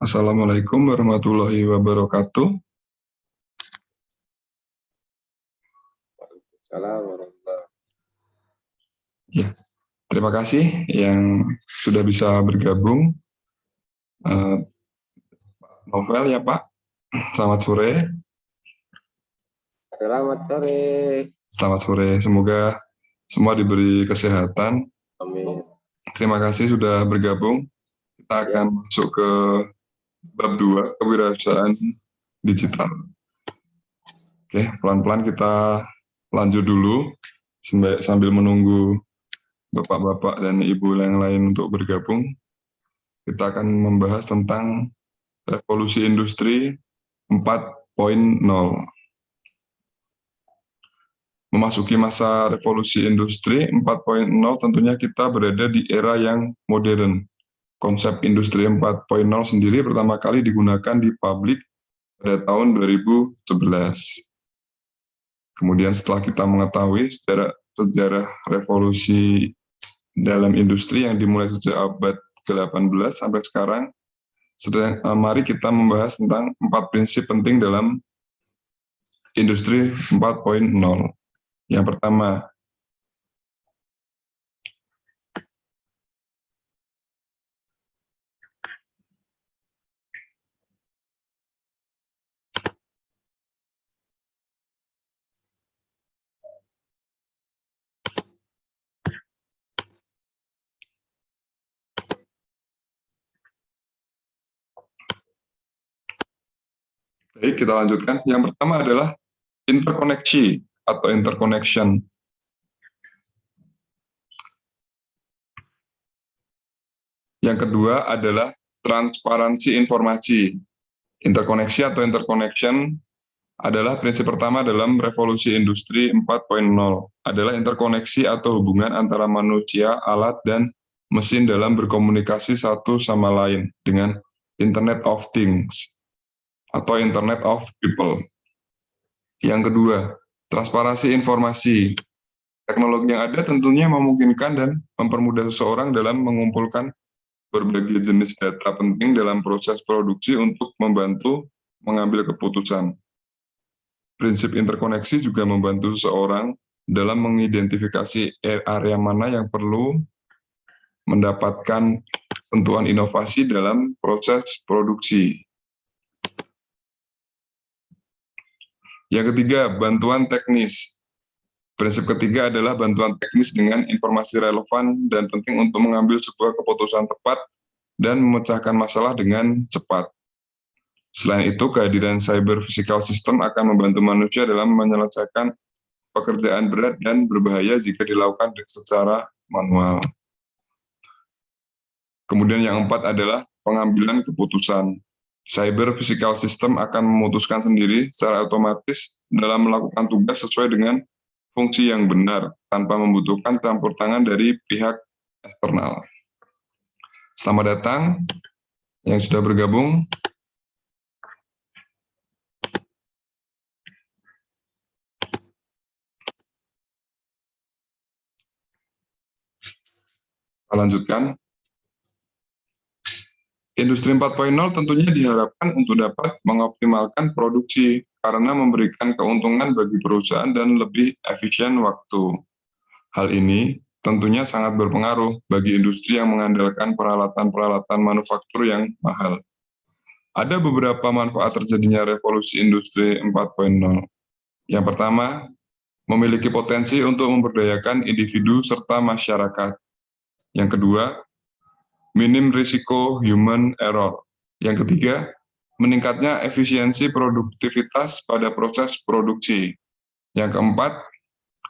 Assalamualaikum warahmatullahi wabarakatuh. Waalaikumsalam warahmatullahi. Ya, terima kasih yang sudah bisa bergabung. Novel ya Pak, selamat sore. Selamat sore. Selamat sore, semoga semua diberi kesehatan. Amin. Terima kasih sudah bergabung. Kita akan masuk ke bab 2, kewirausahaan digital. Oke, pelan-pelan kita lanjut dulu sambil menunggu Bapak-bapak dan Ibu yang lain untuk bergabung. Kita akan membahas tentang revolusi industri 4.0. Memasuki masa revolusi industri 4.0 tentunya kita berada di era yang modern. Konsep industri 4.0 sendiri pertama kali digunakan di publik pada tahun 2011. Kemudian setelah kita mengetahui sejarah revolusi dalam industri yang dimulai sejak abad ke-18 sampai sekarang, mari kita membahas tentang 4 prinsip penting dalam industri 4.0. Yang pertama, baik, kita lanjutkan. Yang pertama adalah interkoneksi atau interconnection. Yang kedua adalah transparansi informasi. Interkoneksi atau interconnection adalah prinsip pertama dalam revolusi industri 4.0, adalah interkoneksi atau hubungan antara manusia, alat, dan mesin dalam berkomunikasi satu sama lain dengan Internet of Things atau Internet of People. Yang kedua, transparansi informasi. Teknologi yang ada tentunya memungkinkan dan mempermudah seseorang dalam mengumpulkan berbagai jenis data penting dalam proses produksi untuk membantu mengambil keputusan. Prinsip interkoneksi juga membantu seseorang dalam mengidentifikasi area mana yang perlu mendapatkan sentuhan inovasi dalam proses produksi. Yang ketiga, bantuan teknis. Prinsip ketiga adalah bantuan teknis dengan informasi relevan dan penting untuk mengambil sebuah keputusan tepat dan memecahkan masalah dengan cepat. Selain itu, kehadiran cyber physical system akan membantu manusia dalam menyelesaikan pekerjaan berat dan berbahaya jika dilakukan secara manual. Kemudian yang keempat adalah pengambilan keputusan. Cyber physical system akan memutuskan sendiri secara otomatis dalam melakukan tugas sesuai dengan fungsi yang benar, tanpa membutuhkan campur tangan dari pihak eksternal. Selamat datang yang sudah bergabung. Kita lanjutkan. Industri 4.0 tentunya diharapkan untuk dapat mengoptimalkan produksi karena memberikan keuntungan bagi perusahaan dan lebih efisien waktu. Hal ini tentunya sangat berpengaruh bagi industri yang mengandalkan peralatan-peralatan manufaktur yang mahal. Ada beberapa manfaat terjadinya revolusi industri 4.0. Yang pertama, memiliki potensi untuk memberdayakan individu serta masyarakat. Yang kedua, minim risiko human error. Yang ketiga, meningkatnya efisiensi produktivitas pada proses produksi. Yang keempat,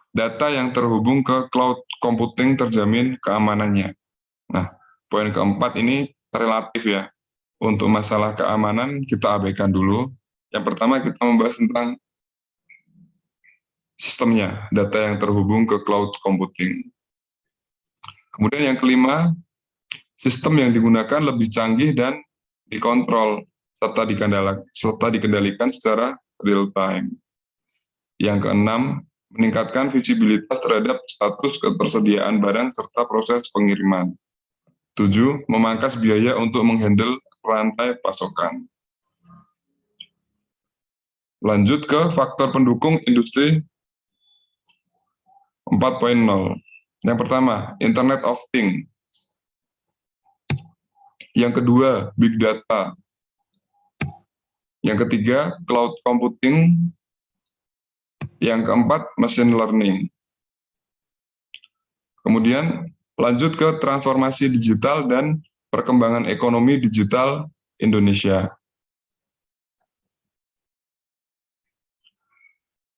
data yang terhubung ke cloud computing terjamin keamanannya. Nah, poin keempat ini relatif ya. Untuk masalah keamanan kita abaikan dulu. Yang pertama kita membahas tentang sistemnya, data yang terhubung ke cloud computing. Kemudian yang kelima, sistem yang digunakan lebih canggih dan dikontrol serta dikendalikan secara real time. Yang keenam, meningkatkan visibilitas terhadap status ketersediaan barang serta proses pengiriman. 7, memangkas biaya untuk menghandle rantai pasokan. Lanjut ke faktor pendukung industri 4.0. Yang pertama, Internet of Things. Yang kedua, Big Data. Yang ketiga, Cloud Computing. Yang keempat, Machine Learning. Kemudian lanjut ke transformasi digital dan perkembangan ekonomi digital Indonesia.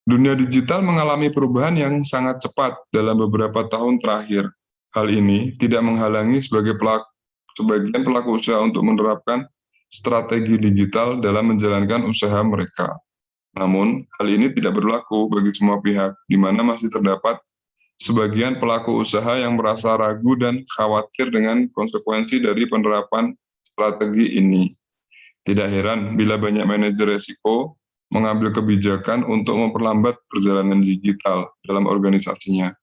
Dunia digital mengalami perubahan yang sangat cepat dalam beberapa tahun terakhir. Hal ini tidak menghalangi sebagian pelaku usaha untuk menerapkan strategi digital dalam menjalankan usaha mereka. Namun, hal ini tidak berlaku bagi semua pihak, di mana masih terdapat sebagian pelaku usaha yang merasa ragu dan khawatir dengan konsekuensi dari penerapan strategi ini. Tidak heran bila banyak manajer risiko mengambil kebijakan untuk memperlambat perjalanan digital dalam organisasinya.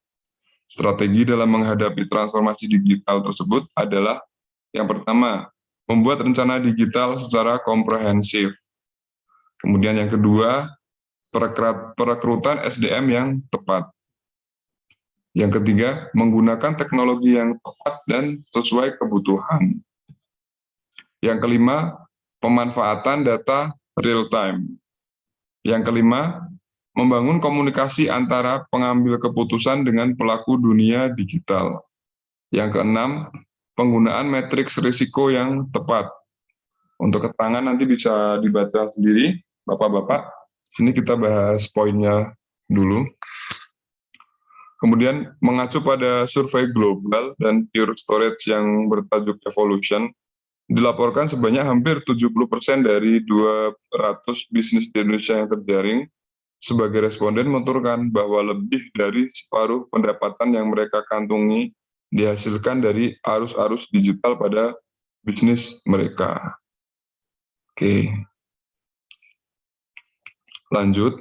Strategi dalam menghadapi transformasi digital tersebut adalah yang pertama, membuat rencana digital secara komprehensif. Kemudian yang kedua, perekrutan SDM yang tepat. Yang ketiga, menggunakan teknologi yang tepat dan sesuai kebutuhan. Yang kelima, pemanfaatan data real time. Yang kelima, membangun komunikasi antara pengambil keputusan dengan pelaku dunia digital. Yang keenam, penggunaan matriks risiko yang tepat. Untuk keterangan nanti bisa dibaca sendiri, Bapak-Bapak. Sini kita bahas poinnya dulu. Kemudian mengacu pada survei global dan Pure Storage yang bertajuk Evolution, dilaporkan sebanyak hampir 70% dari 200 bisnis di Indonesia yang terjaring sebagai responden menuturkan bahwa lebih dari separuh pendapatan yang mereka kantongi dihasilkan dari arus-arus digital pada bisnis mereka. Oke. Lanjut,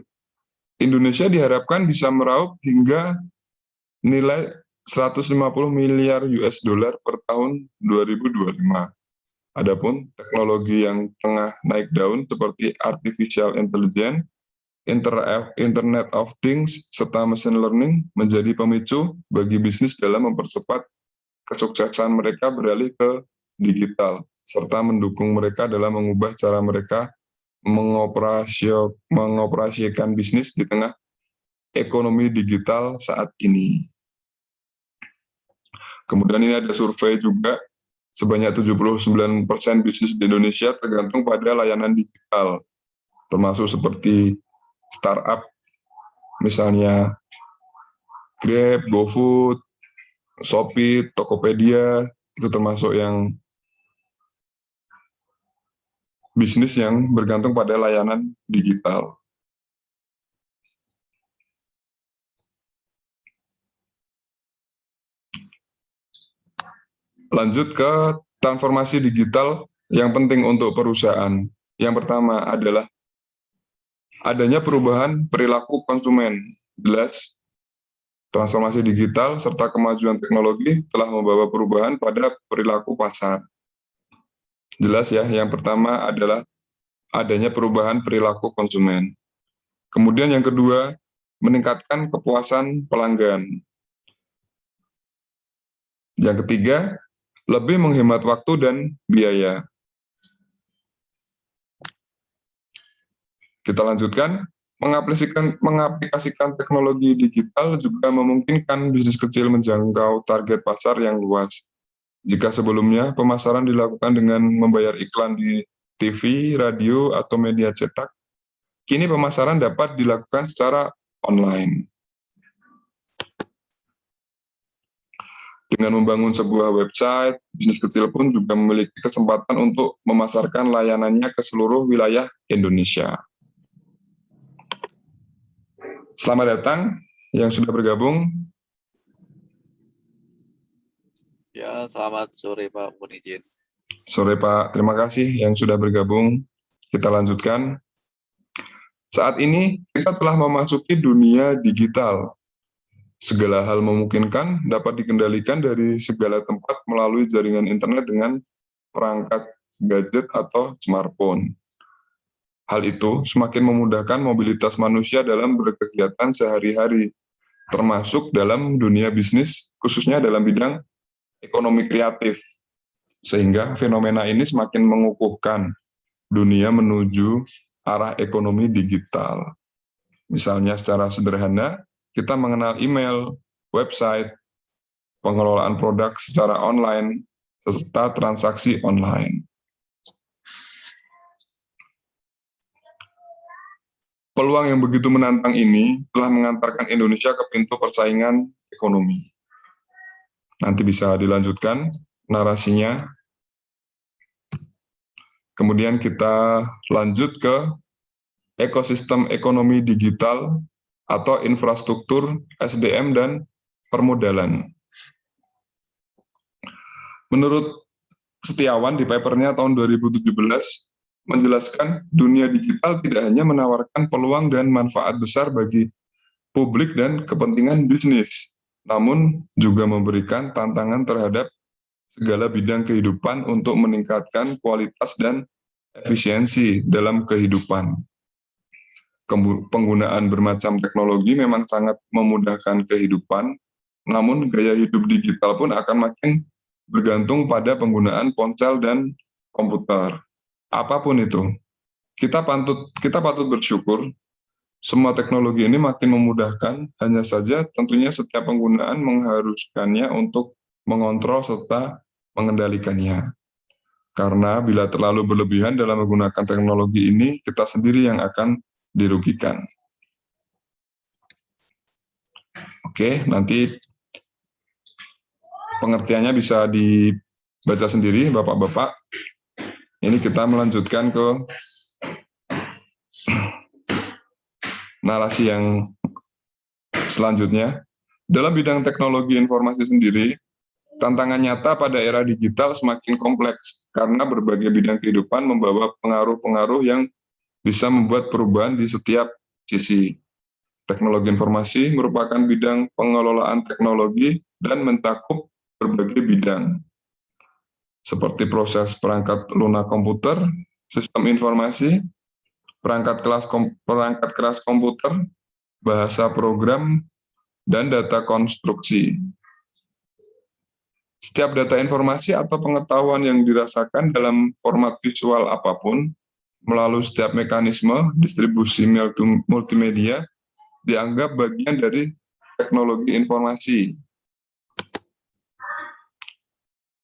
Indonesia diharapkan bisa meraup hingga nilai 150 miliar US dollar per tahun 2025. Adapun teknologi yang tengah naik daun seperti artificial intelligence, Internet of Things, serta machine learning menjadi pemicu bagi bisnis dalam mempercepat kesuksesan mereka beralih ke digital, serta mendukung mereka dalam mengubah cara mereka mengoperasikan bisnis di tengah ekonomi digital saat ini. Kemudian ini ada survei juga, sebanyak 79% bisnis di Indonesia tergantung pada layanan digital, termasuk seperti startup, misalnya Grab, GoFood, Shopee, Tokopedia, itu termasuk yang bisnis yang bergantung pada layanan digital. Lanjut ke transformasi digital yang penting untuk perusahaan. Yang pertama adalah adanya perubahan perilaku konsumen. Jelas, transformasi digital serta kemajuan teknologi telah membawa perubahan pada perilaku pasar. Jelas ya, yang pertama adalah adanya perubahan perilaku konsumen. Kemudian yang kedua, meningkatkan kepuasan pelanggan. Yang ketiga, lebih menghemat waktu dan biaya. Kita lanjutkan, mengaplikasikan teknologi digital juga memungkinkan bisnis kecil menjangkau target pasar yang luas. Jika sebelumnya pemasaran dilakukan dengan membayar iklan di TV, radio, atau media cetak, kini pemasaran dapat dilakukan secara online. Dengan membangun sebuah website, bisnis kecil pun juga memiliki kesempatan untuk memasarkan layanannya ke seluruh wilayah Indonesia. Selamat datang yang sudah bergabung. Ya, selamat sore Pak, mohon izin. Sore Pak, terima kasih yang sudah bergabung. Kita lanjutkan. Saat ini kita telah memasuki dunia digital. Segala hal memungkinkan dapat dikendalikan dari segala tempat melalui jaringan internet dengan perangkat gadget, atau smartphone. Hal itu semakin memudahkan mobilitas manusia dalam berkegiatan sehari-hari, termasuk dalam dunia bisnis, khususnya dalam bidang ekonomi kreatif. Sehingga fenomena ini semakin mengukuhkan dunia menuju arah ekonomi digital. Misalnya secara sederhana, kita mengenal email, website, pengelolaan produk secara online, serta transaksi online. Peluang yang begitu menantang ini telah mengantarkan Indonesia ke pintu persaingan ekonomi. Nanti bisa dilanjutkan narasinya. Kemudian kita lanjut ke ekosistem ekonomi digital atau infrastruktur SDM dan permodalan. Menurut Setiawan di papernya tahun 2017, menjelaskan dunia digital tidak hanya menawarkan peluang dan manfaat besar bagi publik dan kepentingan bisnis, namun juga memberikan tantangan terhadap segala bidang kehidupan untuk meningkatkan kualitas dan efisiensi dalam kehidupan. Penggunaan bermacam teknologi memang sangat memudahkan kehidupan, namun gaya hidup digital pun akan makin bergantung pada penggunaan ponsel dan komputer. Apapun itu, kita patut bersyukur semua teknologi ini makin memudahkan, hanya saja tentunya setiap penggunaan mengharuskannya untuk mengontrol serta mengendalikannya. Karena bila terlalu berlebihan dalam menggunakan teknologi ini, kita sendiri yang akan dirugikan. Oke, nanti pengertiannya bisa dibaca sendiri, Bapak-Bapak. Ini kita melanjutkan ke narasi yang selanjutnya. Dalam bidang teknologi informasi sendiri, tantangan nyata pada era digital semakin kompleks karena berbagai bidang kehidupan membawa pengaruh-pengaruh yang bisa membuat perubahan di setiap sisi. Teknologi informasi merupakan bidang pengelolaan teknologi dan mencakup berbagai bidang, seperti proses perangkat lunak komputer, sistem informasi, perangkat keras komputer, bahasa program, dan data konstruksi. Setiap data informasi atau pengetahuan yang dirasakan dalam format visual apapun, melalui setiap mekanisme distribusi multimedia, dianggap bagian dari teknologi informasi.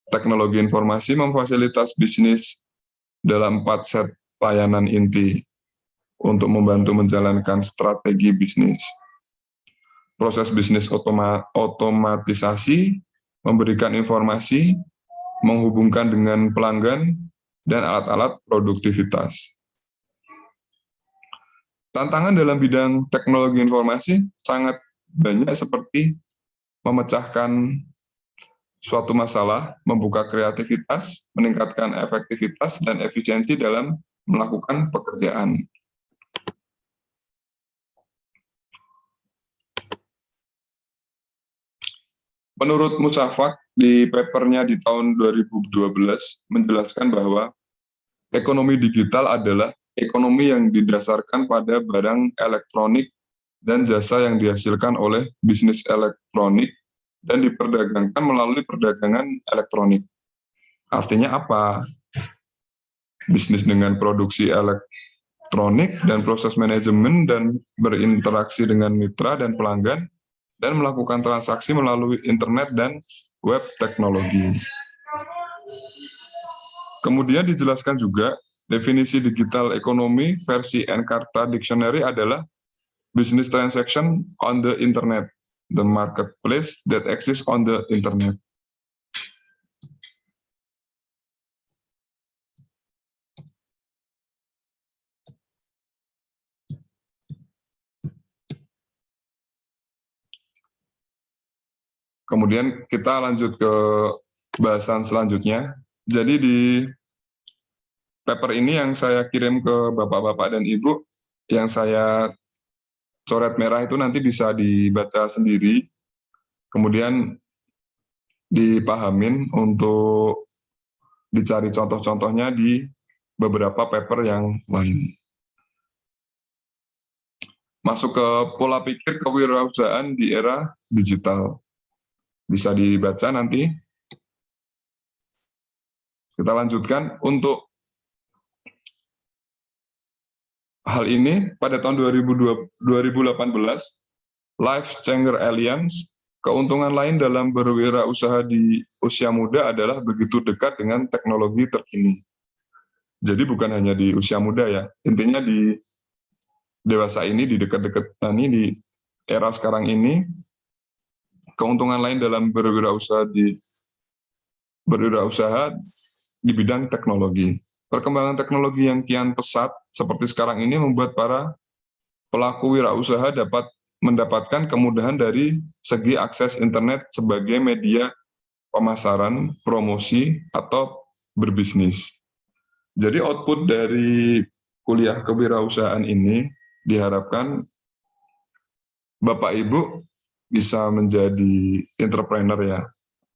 Teknologi informasi memfasilitas bisnis dalam 4 set layanan inti untuk membantu menjalankan strategi bisnis. Proses bisnis otomatisasi, memberikan informasi, menghubungkan dengan pelanggan, dan alat-alat produktivitas. Tantangan dalam bidang teknologi informasi sangat banyak, seperti memecahkan suatu masalah, membuka kreativitas, meningkatkan efektivitas dan efisiensi dalam melakukan pekerjaan. Menurut Musafak di papernya di tahun 2012 menjelaskan bahwa ekonomi digital adalah ekonomi yang didasarkan pada barang elektronik dan jasa yang dihasilkan oleh bisnis elektronik dan diperdagangkan melalui perdagangan elektronik. Artinya apa? Bisnis dengan produksi elektronik dan proses manajemen dan berinteraksi dengan mitra dan pelanggan dan melakukan transaksi melalui internet dan web teknologi. Kemudian dijelaskan juga definisi digital ekonomi versi Encarta Dictionary adalah business transaction on the internet, the marketplace that exists on the internet. Kemudian kita lanjut ke bahasan selanjutnya. Jadi di paper ini yang saya kirim ke Bapak-Bapak dan Ibu, yang saya coret merah itu nanti bisa dibaca sendiri, kemudian dipahamin untuk dicari contoh-contohnya di beberapa paper yang lain. Masuk ke pola pikir kewirausahaan di era digital. Bisa dibaca nanti. Kita lanjutkan. Untuk hal ini, pada tahun 2018, Life Changer Alliance, keuntungan lain dalam berwirausaha di usia muda adalah begitu dekat dengan teknologi terkini. Jadi bukan hanya di usia muda ya, intinya di dewasa ini, di dekat-dekat ini, di era sekarang ini, keuntungan lain dalam berwirausaha di bidang teknologi. Perkembangan teknologi yang kian pesat seperti sekarang ini membuat para pelaku wirausaha dapat mendapatkan kemudahan dari segi akses internet sebagai media pemasaran, promosi, atau berbisnis. Jadi output dari kuliah kewirausahaan ini diharapkan Bapak Ibu bisa menjadi entrepreneur ya,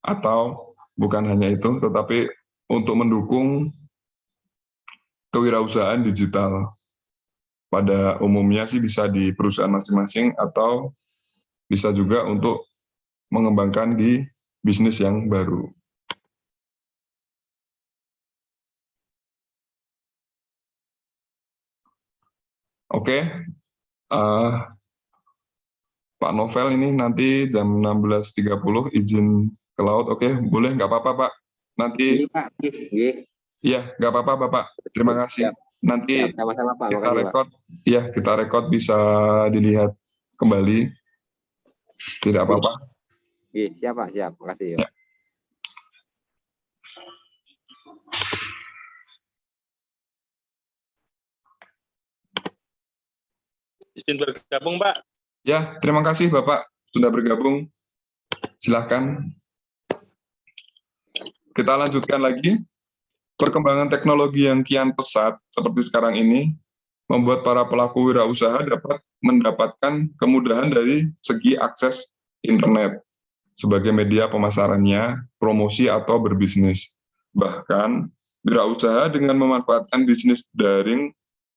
atau bukan hanya itu, tetapi untuk mendukung kewirausahaan digital. Pada umumnya sih bisa di perusahaan masing-masing atau bisa juga untuk mengembangkan di bisnis yang baru. Oke, Pak Novel ini nanti jam 16.30 izin ke laut. Oke, boleh, nggak apa-apa Pak. Nanti, Pak. iya, nggak apa-apa Bapak. Terima kasih. Siap. Nanti Sama-sama Pak. kita Makasih, Pak. rekod, ya kita rekod bisa dilihat kembali. Tidak apa-apa. Siap Pak, siap. Makasih. Ya. Izin bergabung, Pak. Ya, terima kasih Bapak sudah bergabung. Silahkan. Kita lanjutkan lagi. Perkembangan teknologi yang kian pesat seperti sekarang ini membuat para pelaku wirausaha dapat mendapatkan kemudahan dari segi akses internet sebagai media pemasarannya, promosi atau berbisnis. Bahkan, wirausaha dengan memanfaatkan bisnis daring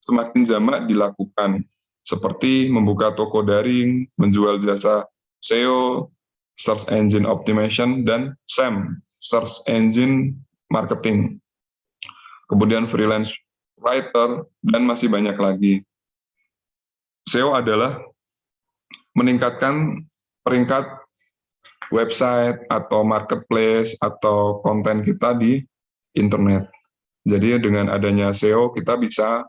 semakin jamak dilakukan, seperti membuka toko daring, menjual jasa SEO, Search Engine Optimization, dan SEM, Search Engine Marketing. Kemudian freelance writer, dan masih banyak lagi. SEO adalah meningkatkan peringkat website atau marketplace atau konten kita di internet. Jadi dengan adanya SEO kita bisa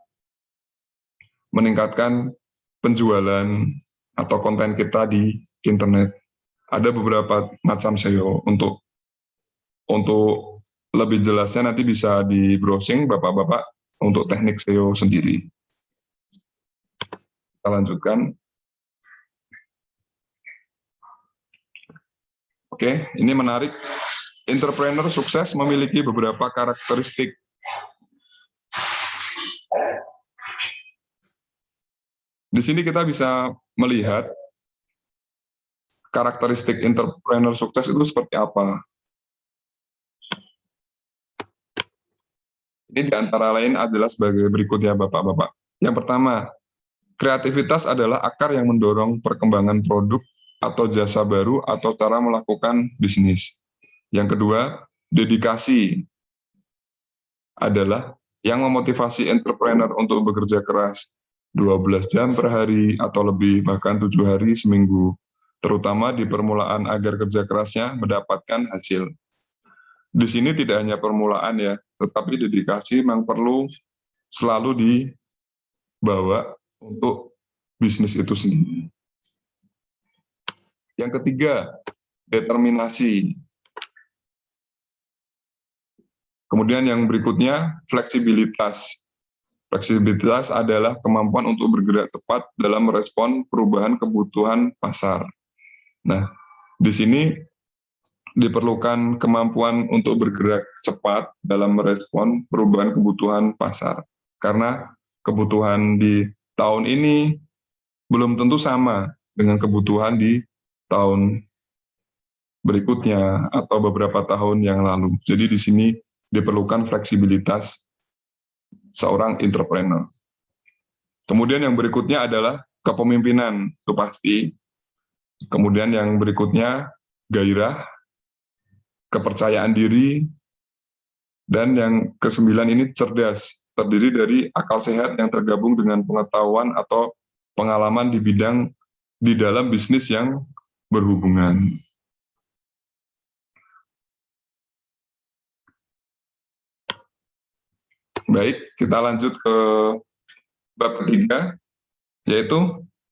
meningkatkan penjualan atau konten kita di internet. Ada beberapa macam SEO. Untuk lebih jelasnya nanti bisa di browsing Bapak-Bapak untuk teknik SEO sendiri. Kita lanjutkan. Oke, ini menarik. Entrepreneur sukses memiliki beberapa karakteristik. Di sini kita bisa melihat karakteristik entrepreneur sukses itu seperti apa. Ini di antara lain adalah sebagai berikut ya Bapak-Bapak. Yang pertama, kreativitas adalah akar yang mendorong perkembangan produk atau jasa baru atau cara melakukan bisnis. Yang kedua, dedikasi adalah yang memotivasi entrepreneur untuk bekerja keras 12 jam per hari atau lebih, bahkan 7 hari seminggu, terutama di permulaan agar kerja kerasnya mendapatkan hasil. Di sini tidak hanya permulaan ya, tetapi dedikasi memang perlu selalu dibawa untuk bisnis itu sendiri. Yang ketiga, determinasi. Kemudian yang berikutnya, fleksibilitas. Fleksibilitas adalah kemampuan untuk bergerak cepat dalam merespon perubahan kebutuhan pasar. Nah, di sini diperlukan kemampuan untuk bergerak cepat dalam merespon perubahan kebutuhan pasar. Karena kebutuhan di tahun ini belum tentu sama dengan kebutuhan di tahun berikutnya atau beberapa tahun yang lalu. Jadi di sini diperlukan fleksibilitas seorang entrepreneur. Kemudian yang berikutnya adalah kepemimpinan, itu pasti. Kemudian yang berikutnya gairah, kepercayaan diri, dan yang kesembilan ini cerdas, terdiri dari akal sehat yang tergabung dengan pengetahuan atau pengalaman di dalam bisnis yang berhubungan. Baik, kita lanjut ke bab ketiga, yaitu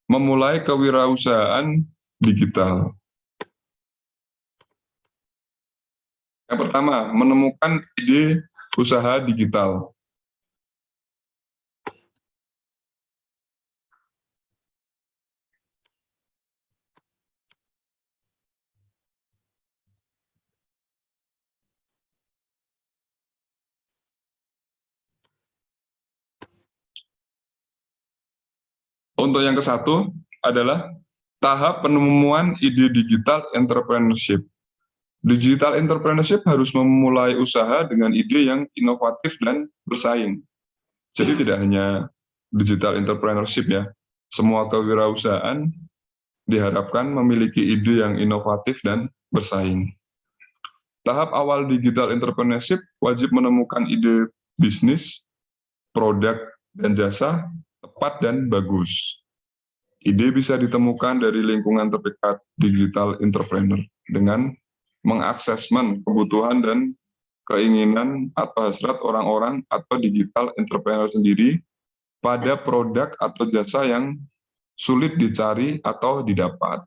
memulai kewirausahaan digital. Yang pertama, menemukan ide usaha digital. Untuk yang ke-1 adalah tahap penemuan ide digital entrepreneurship. Digital entrepreneurship harus memulai usaha dengan ide yang inovatif dan bersaing. Jadi tidak hanya digital entrepreneurship ya, semua kewirausahaan diharapkan memiliki ide yang inovatif dan bersaing. Tahap awal digital entrepreneurship wajib menemukan ide bisnis, produk, dan jasa tepat dan bagus. Ide bisa ditemukan dari lingkungan terdekat digital entrepreneur dengan mengaksesmen kebutuhan dan keinginan atau hasrat orang-orang atau digital entrepreneur sendiri pada produk atau jasa yang sulit dicari atau didapat.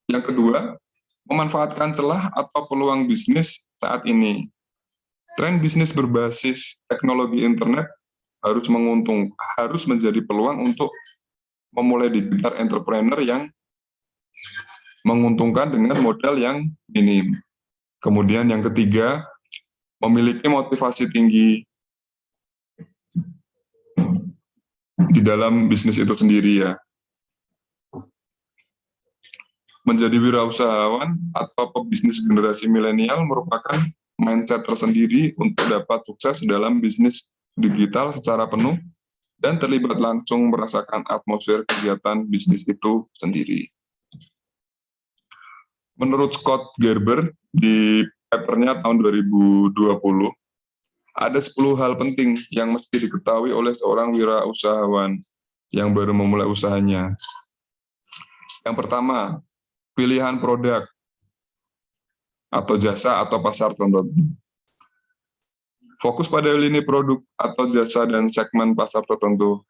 Yang kedua, memanfaatkan celah atau peluang bisnis saat ini. Tren bisnis berbasis teknologi internet harus menjadi peluang untuk memulai digital entrepreneur yang menguntungkan dengan modal yang minim. Kemudian yang ketiga, memiliki motivasi tinggi di dalam bisnis itu sendiri ya. Menjadi wirausahawan atau pebisnis generasi milenial merupakan mindset tersendiri untuk dapat sukses dalam bisnis digital secara penuh dan terlibat langsung merasakan atmosfer kegiatan bisnis itu sendiri. Menurut Scott Gerber di papernya tahun 2020, ada 10 hal penting yang mesti diketahui oleh seorang wirausahawan yang baru memulai usahanya. Yang pertama, pilihan produk atau jasa atau pasar tertentu. Fokus pada lini produk atau jasa dan segmen pasar tertentu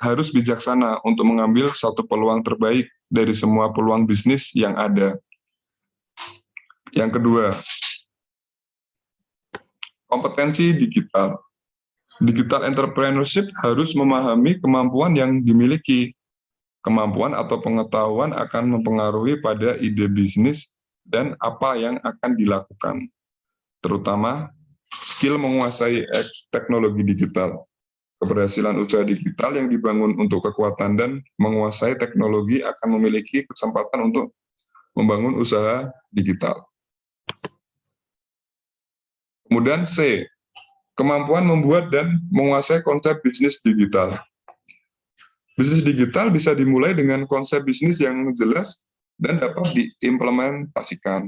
harus bijaksana untuk mengambil satu peluang terbaik dari semua peluang bisnis yang ada. Yang kedua, kompetensi digital. Digital entrepreneurship harus memahami kemampuan yang dimiliki. Kemampuan atau pengetahuan akan mempengaruhi pada ide bisnis dan apa yang akan dilakukan. Terutama, skill menguasai teknologi digital. Keberhasilan usaha digital yang dibangun untuk kekuatan dan menguasai teknologi akan memiliki kesempatan untuk membangun usaha digital. Kemudian C, kemampuan membuat dan menguasai konsep bisnis digital. Bisnis digital bisa dimulai dengan konsep bisnis yang jelas dan dapat diimplementasikan.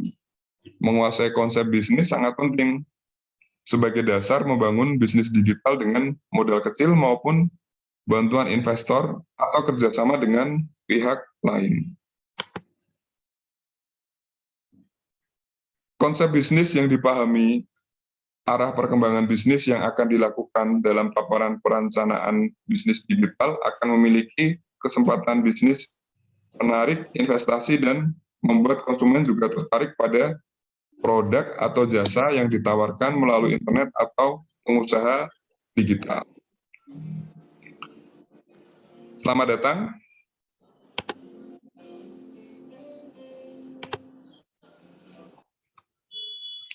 Menguasai konsep bisnis sangat penting sebagai dasar membangun bisnis digital dengan modal kecil maupun bantuan investor atau kerjasama dengan pihak lain. Konsep bisnis yang dipahami, arah perkembangan bisnis yang akan dilakukan dalam paparan perencanaan bisnis digital akan memiliki kesempatan bisnis menarik investasi dan membuat konsumen juga tertarik pada produk atau jasa yang ditawarkan melalui internet atau pengusaha digital. Selamat datang.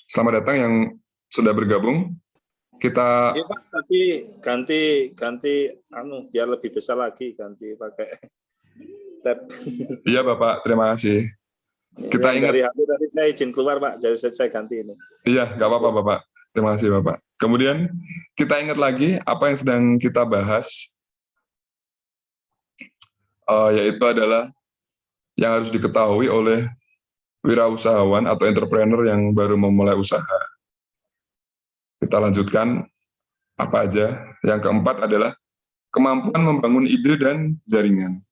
Selamat datang yang sudah bergabung. Kita Iya Pak, tapi ganti biar lebih besar lagi, ganti pakai tab. Iya Bapak, terima kasih. Kita Yang ingat. dari HP tadi saya izin keluar Pak, jadi saya ganti ini. Iya, nggak apa-apa Bapak. Terima kasih Bapak. Kemudian kita ingat lagi apa yang sedang kita bahas, yaitu adalah yang harus diketahui oleh wirausahawan atau entrepreneur yang baru memulai usaha. Kita lanjutkan apa aja. Yang keempat adalah kemampuan membangun ide dan jaringan.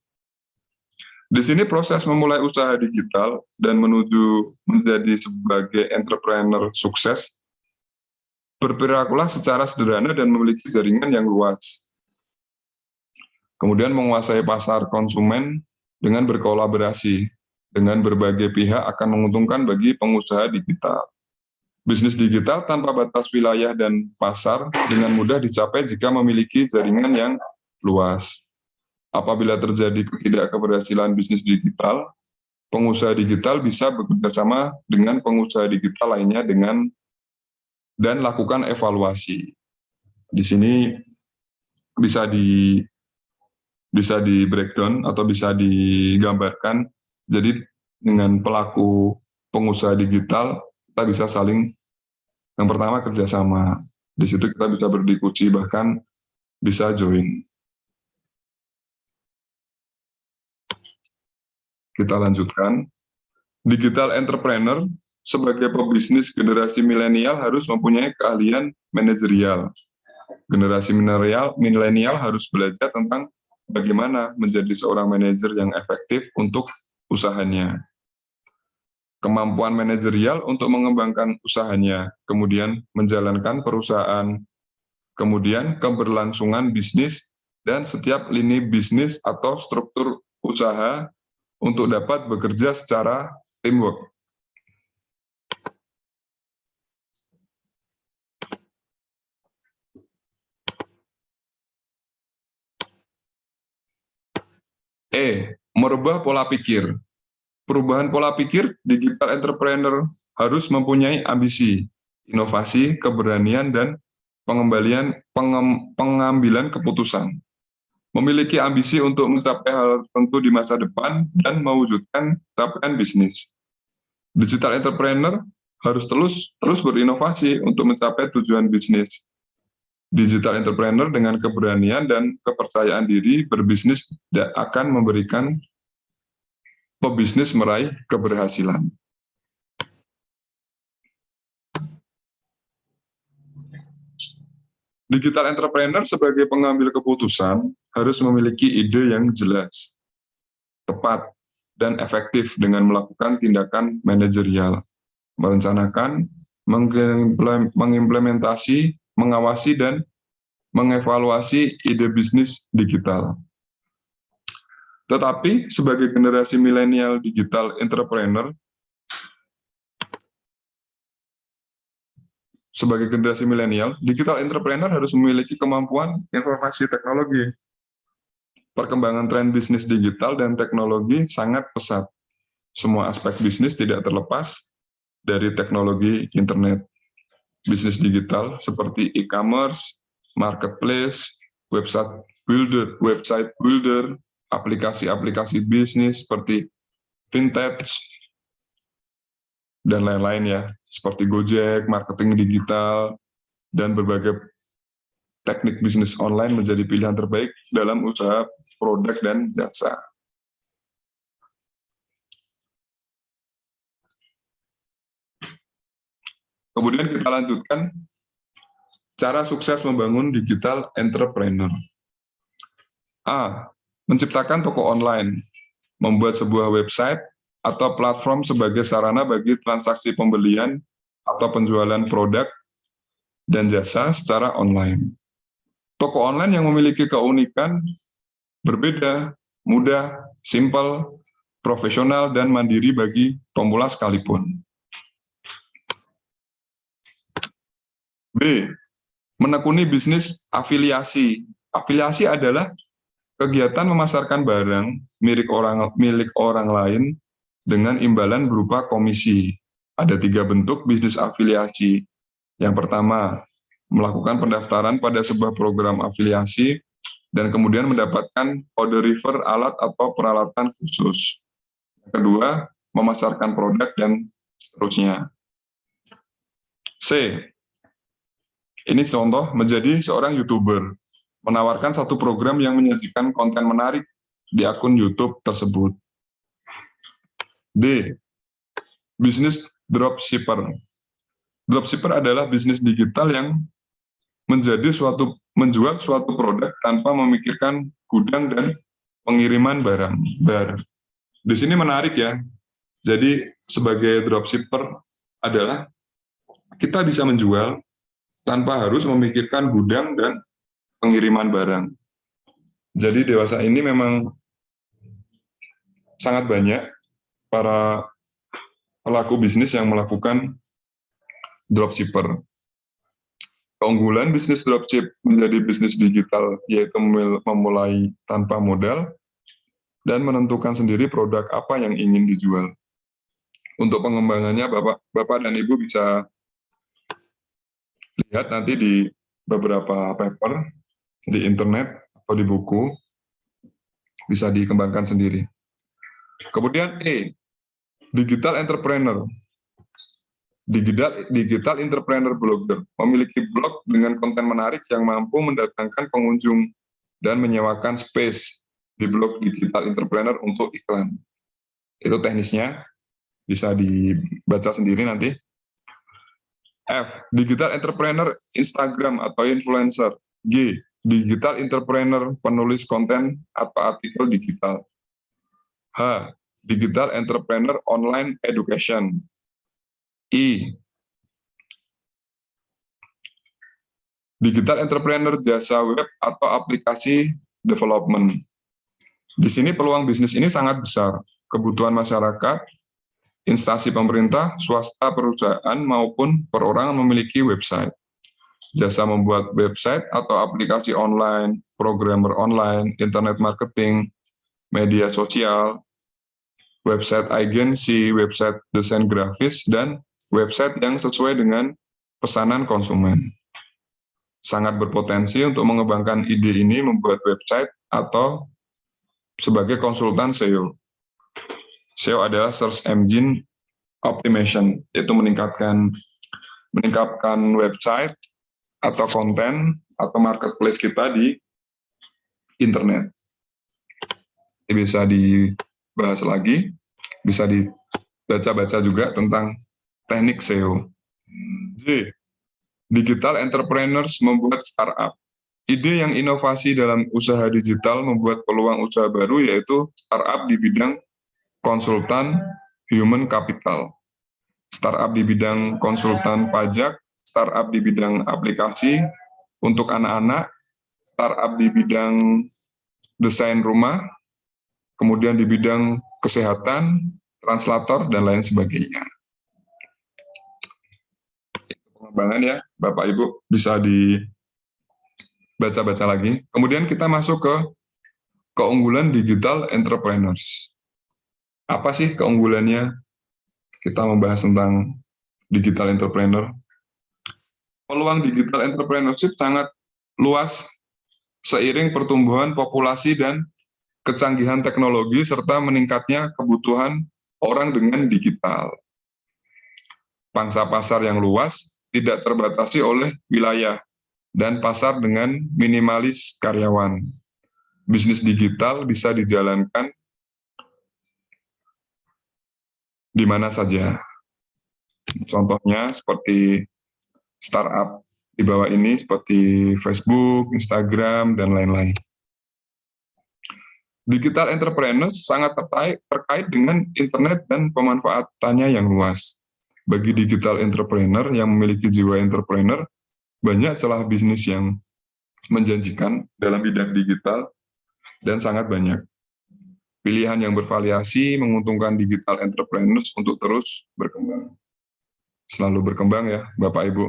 Di sini proses memulai usaha digital dan menuju menjadi sebagai entrepreneur sukses, berperilakulah secara sederhana dan memiliki jaringan yang luas. Kemudian menguasai pasar konsumen dengan berkolaborasi dengan berbagai pihak akan menguntungkan bagi pengusaha digital. Bisnis digital tanpa batas wilayah dan pasar dengan mudah dicapai jika memiliki jaringan yang luas. Apabila terjadi ketidakberhasilan bisnis digital, pengusaha digital bisa bekerjasama dengan pengusaha digital lainnya dan lakukan evaluasi. Di sini bisa di breakdown atau bisa digambarkan. Jadi dengan pelaku pengusaha digital kita bisa saling, yang pertama kerjasama. Di situ kita bisa berdiskusi, bahkan bisa join. Kita lanjutkan. Digital entrepreneur sebagai pebisnis generasi milenial harus mempunyai keahlian manajerial. Generasi milenial harus belajar tentang bagaimana menjadi seorang manajer yang efektif untuk usahanya. Kemampuan manajerial untuk mengembangkan usahanya, kemudian menjalankan perusahaan, kemudian keberlangsungan bisnis, dan setiap lini bisnis atau struktur usaha untuk dapat bekerja secara teamwork. Merubah pola pikir. Perubahan pola pikir, digital entrepreneur harus mempunyai ambisi, inovasi, keberanian, dan pengambilan keputusan. Memiliki ambisi untuk mencapai hal tertentu di masa depan dan mewujudkan capaian bisnis. Digital entrepreneur harus terus berinovasi untuk mencapai tujuan bisnis. Digital entrepreneur dengan keberanian dan kepercayaan diri berbisnis akan memberikan pebisnis meraih keberhasilan. Digital entrepreneur sebagai pengambil keputusan harus memiliki ide yang jelas, tepat, dan efektif dengan melakukan tindakan manajerial, merencanakan, mengimplementasi, mengawasi, dan mengevaluasi ide bisnis digital. Tetapi sebagai generasi milenial digital entrepreneur, digital entrepreneur harus memiliki kemampuan informasi teknologi. Perkembangan tren bisnis digital dan teknologi sangat pesat. Semua aspek bisnis tidak terlepas dari teknologi internet. Bisnis digital seperti e-commerce, marketplace, website builder, aplikasi-aplikasi bisnis seperti vintage, dan lain-lain ya, seperti Gojek, marketing digital, dan berbagai teknik bisnis online menjadi pilihan terbaik dalam usaha produk dan jasa. Kemudian kita lanjutkan cara sukses membangun digital entrepreneur. A. Menciptakan toko online, membuat sebuah website atau platform sebagai sarana bagi transaksi pembelian atau penjualan produk dan jasa secara online. Toko online yang memiliki keunikan berbeda, mudah, simpel, profesional, dan mandiri bagi pemula sekalipun. B. Menekuni bisnis afiliasi. Afiliasi adalah kegiatan memasarkan barang milik orang lain dengan imbalan berupa komisi. Ada 3 bentuk bisnis afiliasi. Yang pertama, melakukan pendaftaran pada sebuah program afiliasi dan kemudian mendapatkan kode refer alat atau peralatan khusus. Yang kedua, memasarkan produk, dan seterusnya. C. Ini contoh menjadi seorang YouTuber, menawarkan satu program yang menyajikan konten menarik di akun YouTube tersebut. D. Bisnis dropshipper. Dropshipper adalah bisnis digital yang menjual suatu produk tanpa memikirkan gudang dan pengiriman barang. Di sini menarik ya. Jadi sebagai dropshipper adalah kita bisa menjual tanpa harus memikirkan gudang dan pengiriman barang. Jadi dewasa ini memang sangat banyak para pelaku bisnis yang melakukan dropshipper. Keunggulan bisnis dropship menjadi bisnis digital yaitu memulai tanpa modal dan menentukan sendiri produk apa yang ingin dijual. Untuk pengembangannya Bapak dan Ibu bisa lihat nanti di beberapa paper di internet atau di buku, bisa dikembangkan sendiri. Kemudian E, digital entrepreneur. Digital entrepreneur blogger memiliki blog dengan konten menarik yang mampu mendatangkan pengunjung dan menyewakan space di blog digital entrepreneur untuk iklan. Itu teknisnya, bisa dibaca sendiri nanti. F, digital entrepreneur Instagram atau influencer. G, digital entrepreneur penulis konten atau artikel digital. H, digital entrepreneur online education. I, digital entrepreneur jasa web atau aplikasi development. Di sini peluang bisnis ini sangat besar. Kebutuhan masyarakat, instansi pemerintah, swasta, perusahaan, maupun perorangan memiliki website. Jasa membuat website atau aplikasi online, programmer online, internet marketing, media sosial, website agensi, website desain grafis, dan website yang sesuai dengan pesanan konsumen. Sangat berpotensi untuk mengembangkan ide ini membuat website atau sebagai konsultan SEO. SEO adalah Search Engine Optimization, yaitu meningkatkan website atau konten atau marketplace kita di internet. Ini bisa dibahas lagi, bisa dibaca-baca juga tentang teknik SEO. J, digital entrepreneurs membuat startup. Ide yang inovasi dalam usaha digital membuat peluang usaha baru, yaitu startup di bidang konsultan human capital, startup di bidang konsultan pajak, startup di bidang aplikasi untuk anak-anak, startup di bidang desain rumah, kemudian di bidang kesehatan, translator, dan lain sebagainya. Pengembangan ya, Bapak Ibu bisa dibaca-baca lagi. Kemudian kita masuk ke keunggulan digital entrepreneurs. Apa sih keunggulannya? Kita membahas tentang digital entrepreneur. Peluang digital entrepreneurship sangat luas seiring pertumbuhan populasi dan kecanggihan teknologi serta meningkatnya kebutuhan orang dengan digital. Pangsa pasar yang luas tidak terbatasi oleh wilayah dan pasar dengan minimalis karyawan. Bisnis digital bisa dijalankan di mana saja. Contohnya seperti startup di bawah ini seperti Facebook, Instagram, dan lain-lain. Digital entrepreneurs sangat terkait dengan internet dan pemanfaatannya yang luas. Bagi digital entrepreneur yang memiliki jiwa entrepreneur, banyak celah bisnis yang menjanjikan dalam bidang digital dan sangat banyak. Pilihan yang bervariasi menguntungkan digital entrepreneurs untuk terus berkembang. Selalu berkembang ya, Bapak Ibu.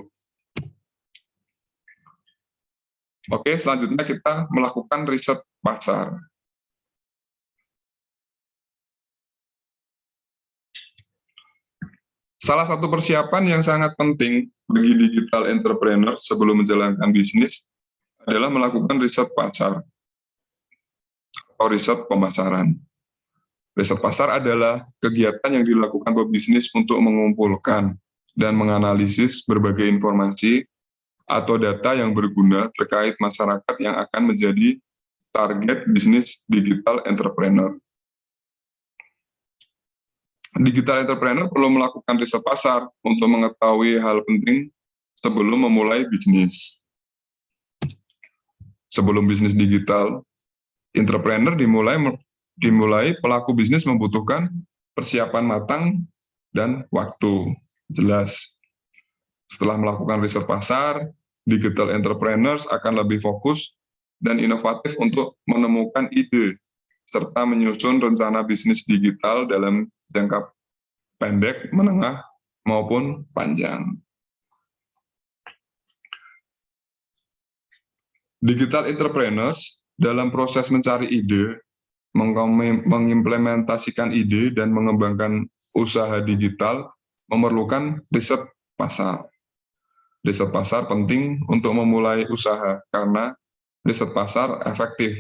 Oke, selanjutnya kita melakukan riset pasar. Salah satu persiapan yang sangat penting bagi digital entrepreneur sebelum menjalankan bisnis adalah melakukan riset pasar atau riset pemasaran. Riset pasar adalah kegiatan yang dilakukan pebisnis untuk mengumpulkan dan menganalisis berbagai informasi atau data yang berguna terkait masyarakat yang akan menjadi target bisnis digital entrepreneur. Digital entrepreneur perlu melakukan riset pasar untuk mengetahui hal penting sebelum memulai bisnis. Sebelum bisnis digital entrepreneur dimulai, pelaku bisnis membutuhkan persiapan matang dan waktu. Jelas. Setelah melakukan riset pasar, digital entrepreneurs akan lebih fokus dan inovatif untuk menemukan ide serta menyusun rencana bisnis digital dalam jangka pendek, menengah, maupun panjang. Digital entrepreneurs dalam proses mencari ide, mengimplementasikan ide, dan mengembangkan usaha digital memerlukan riset pasar. Riset pasar penting untuk memulai usaha karena riset pasar efektif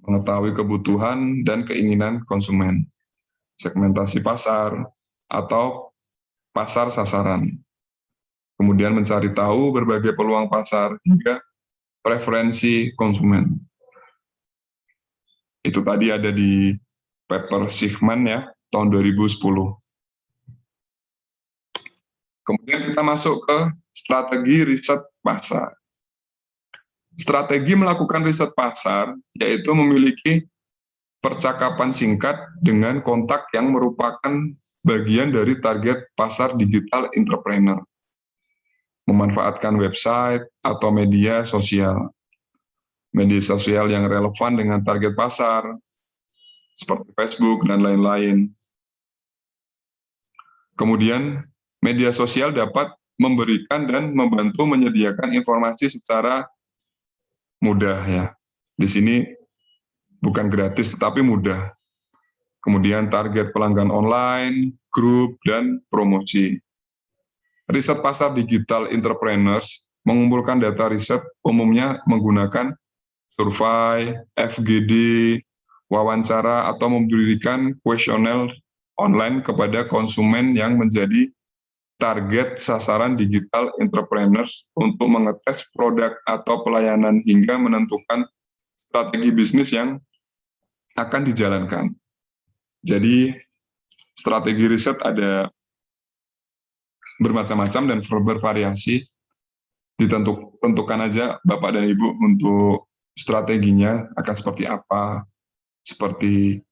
mengetahui kebutuhan dan keinginan konsumen, segmentasi pasar, atau pasar sasaran. Kemudian mencari tahu berbagai peluang pasar hingga preferensi konsumen. Itu tadi ada di paper Schiffman ya, tahun 2010. Kemudian kita masuk ke strategi riset pasar. Strategi melakukan riset pasar yaitu memiliki percakapan singkat dengan kontak yang merupakan bagian dari target pasar digital entrepreneur. Memanfaatkan website atau media sosial. Media sosial yang relevan dengan target pasar, seperti Facebook dan lain-lain. Kemudian, media sosial dapat memberikan dan membantu menyediakan informasi secara mudah ya. Di sini bukan gratis tetapi mudah. Kemudian target pelanggan online, grup, dan promosi. Riset pasar digital entrepreneurs mengumpulkan data riset umumnya menggunakan survei, FGD, wawancara, atau memberikan kuesioner online kepada konsumen yang menjadi target sasaran digital entrepreneurs untuk mengetes produk atau pelayanan hingga menentukan strategi bisnis yang akan dijalankan. Jadi, strategi riset ada bermacam-macam dan bervariasi. Ditentukan aja Bapak dan Ibu untuk strateginya akan seperti apa, seperti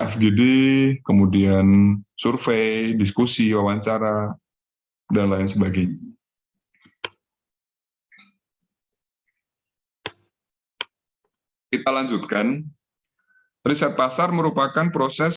FGD, kemudian survei, diskusi, wawancara, dan lain sebagainya. Kita lanjutkan. Riset pasar merupakan proses